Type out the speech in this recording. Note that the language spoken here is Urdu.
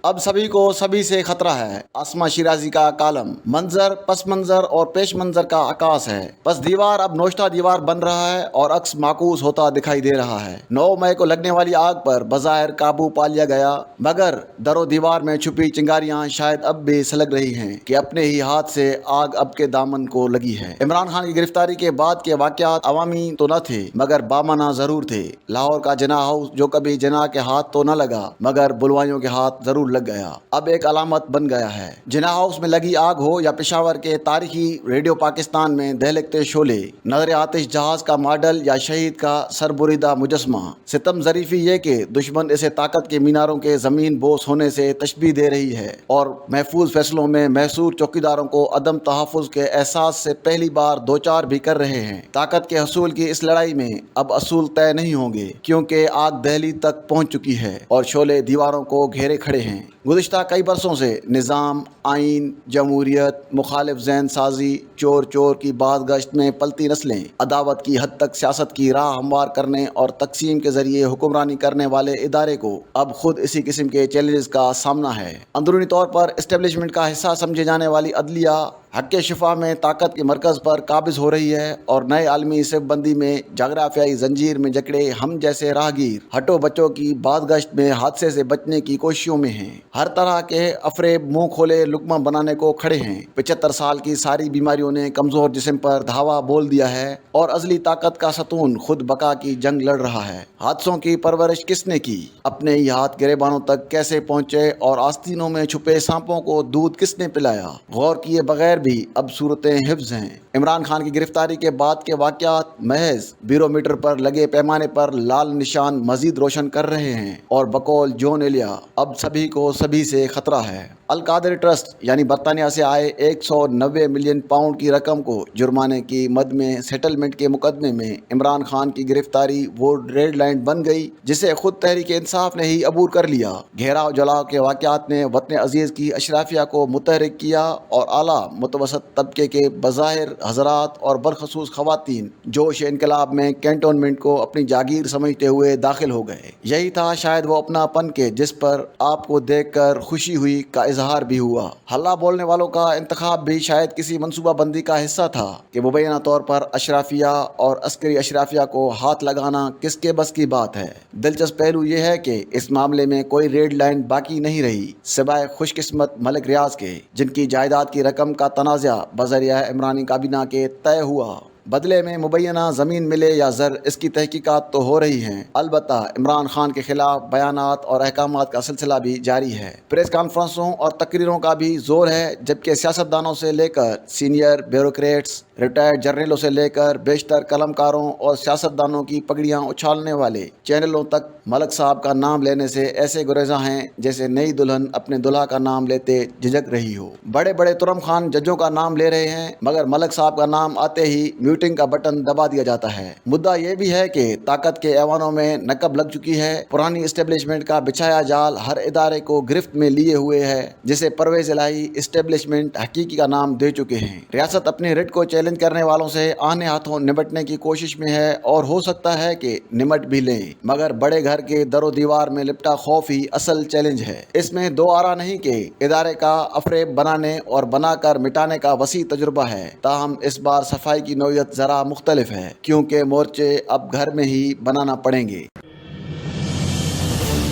اب سبھی کو سبھی سے خطرہ ہے۔ آسما شیرازی کا کالم، منظر پس منظر اور پیش منظر کا عکاس ہے۔ بس دیوار اب نوشتہ دیوار بن رہا ہے اور عکس معکوس ہوتا دکھائی دے رہا ہے۔ 9 مئی کو لگنے والی آگ پر بظاہر قابو پا لیا گیا، مگر در و دیوار میں چھپی چنگاریاں شاید اب بھی سلگ رہی ہیں کہ اپنے ہی ہاتھ سے آگ اب کے دامن کو لگی ہے۔ عمران خان کی گرفتاری کے بعد کے واقعات عوامی تو نہ تھے مگر بامعنی ضرور تھے۔ لاہور کا جناح ہاؤس جو کبھی جناح کے ہاتھ تو نہ لگا مگر بلوائیوں کے ہاتھ ضرور لگ گیا، اب ایک علامت بن گیا ہے۔ جناح ہاؤس میں لگی آگ ہو یا پشاور کے تاریخی ریڈیو پاکستان میں دہلکتے شعلے، نظر آتش جہاز کا ماڈل یا شہید کا سربریدہ مجسمہ، ستم ظریفی یہ کہ دشمن اسے طاقت کے میناروں کے زمین بوس ہونے سے تشبیہ دے رہی ہے اور محفوظ فیصلوں میں محصور چوکیداروں کو عدم تحفظ کے احساس سے پہلی بار دوچار بھی کر رہے ہیں۔ طاقت کے حصول کی اس لڑائی میں اب اصول طے نہیں ہوں گے کیونکہ آگ دہلی تک پہنچ چکی ہے اور شعلے دیواروں کو گھیرے کھڑے ہیں۔ گزشتہ کئی برسوں سے نظام، آئین، جمہوریت، مخالف ذہن سازی، چور چور کی باد گشت میں پلتی نسلیں، عداوت کی حد تک سیاست کی راہ ہموار کرنے اور تقسیم کے ذریعے حکمرانی کرنے والے ادارے کو اب خود اسی قسم کے چیلنجز کا سامنا ہے۔ اندرونی طور پر اسٹیبلشمنٹ کا حصہ سمجھے جانے والی عدلیہ حق شفا میں طاقت کے مرکز پر قابض ہو رہی ہے اور نئے عالمی صف بندی میں جغرافیائی زنجیر میں جکڑے ہم جیسے راہگیر ہٹو بچوں کی باد گشت میں حادثے سے بچنے کی کوششوں میں ہیں۔ ہر طرح کے افریب منہ کھولے لقمہ بنانے کو کھڑے ہیں۔ 75 سال کی ساری بیماریوں نے کمزور جسم پر دھاوا بول دیا ہے اور ازلی طاقت کا ستون خود بقا کی جنگ لڑ رہا ہے۔ حادثوں کی پرورش کس نے کی؟ اپنے ہی ہاتھ گریبانوں تک کیسے پہنچے اور آستینوں میں چھپے سانپوں کو دودھ کس نے پلایا؟ غور کیے بغیر بھی اب صورتیں حفظ ہیں۔ عمران خان کی گرفتاری کے بعد کے واقعات محض بیرومیٹر پر لگے پیمانے پر لال نشان مزید روشن کر رہے ہیں اور بقول جون ایلیا اب سبھی کو سبھی سے خطرہ ہے۔ القادری ٹرسٹ یعنی برطانیہ سے آئے 190 ملین پاؤنڈ کی رقم کو جرمانے کی مد میں سیٹلمنٹ کے مقدمے میں عمران خان کی گرفتاری وہ ریڈ لائن بن گئی جسے خود تحریک انصاف نے ہی عبور کر لیا۔ گھیراؤ جلاؤ کے واقعات نے وطن عزیز کی اشرافیہ کو متحرک کیا اور اعلیٰ متوسط طبقے کے بظاہر حضرات اور برخصوص خواتین جوش انقلاب میں کینٹونمنٹ کو اپنی جاگیر سمجھتے ہوئے داخل ہو گئے۔ یہی تھا شاید وہ اپنا پن کے جس پر آپ کو دیکھ کر خوشی ہوئی کا اظہار بھی ہوا۔ ہلہ بولنے والوں کا انتخاب بھی شاید کسی منصوبہ بندی کا حصہ تھا کہ مبینہ طور پر اشرافیہ اور عسکری اشرافیہ کو ہاتھ لگانا کس کے بس کی بات ہے۔ دلچسپ پہلو یہ ہے کہ اس معاملے میں کوئی ریڈ لائن باقی نہیں رہی سوائے خوش قسمت ملک ریاض کے، جن کی جائیداد کی رقم کا تنازع بذریعہ عمرانی کابینہ کے طے ہوا۔ بدلے میں مبینہ زمین ملے یا زر اس کی تحقیقات تو ہو رہی ہیں، البتہ عمران خان کے خلاف بیانات اور احکامات کا سلسلہ بھی جاری ہے۔ پریس کانفرنسوں اور تقریروں کا بھی زور ہے، جبکہ سیاستدانوں سے لے کر سینئر بیوروکریٹس، ریٹائرڈ جرنیلوں سے لے کر بیشتر قلمکاروں اور سیاستدانوں کی پگڑیاں اچھالنے والے چینلوں تک ملک صاحب کا نام لینے سے ایسے گریزاں ہیں جیسے نئی دلہن اپنے دلہا کا نام لیتے جھجک رہی ہو۔ بڑے بڑے ترم خان ججوں کا نام لے رہے ہیں مگر ملک صاحب کا نام آتے ہی میوٹنگ کا بٹن دبا دیا جاتا ہے۔ مدعا یہ بھی ہے کہ طاقت کے ایوانوں میں نقب لگ چکی ہے، پرانی اسٹیبلشمنٹ کا بچھایا جال ہر ادارے کو گرفت میں لیے ہوئے ہے جسے پرویز الہی اسٹیبلشمنٹ حقیقی کا نام دے چکے ہیں۔ ریاست اپنی رٹ کو چیلنج کرنے والوں سے آنے ہاتھوں نمٹنے کی کوشش میں ہے اور ہو سکتا ہے کہ نمٹ بھی لیں، مگر بڑے گھر کے در و دیوار میں لپٹا خوف ہی اصل چیلنج ہے۔ اس میں دو آرا نہیں کہ ادارے کا افریب بنانے اور بنا کر مٹانے کا وسیع تجربہ ہے، تاہم اس بار صفائی کی نوعیت ذرا مختلف ہے کیونکہ مورچے اب گھر میں ہی بنانا پڑیں گے۔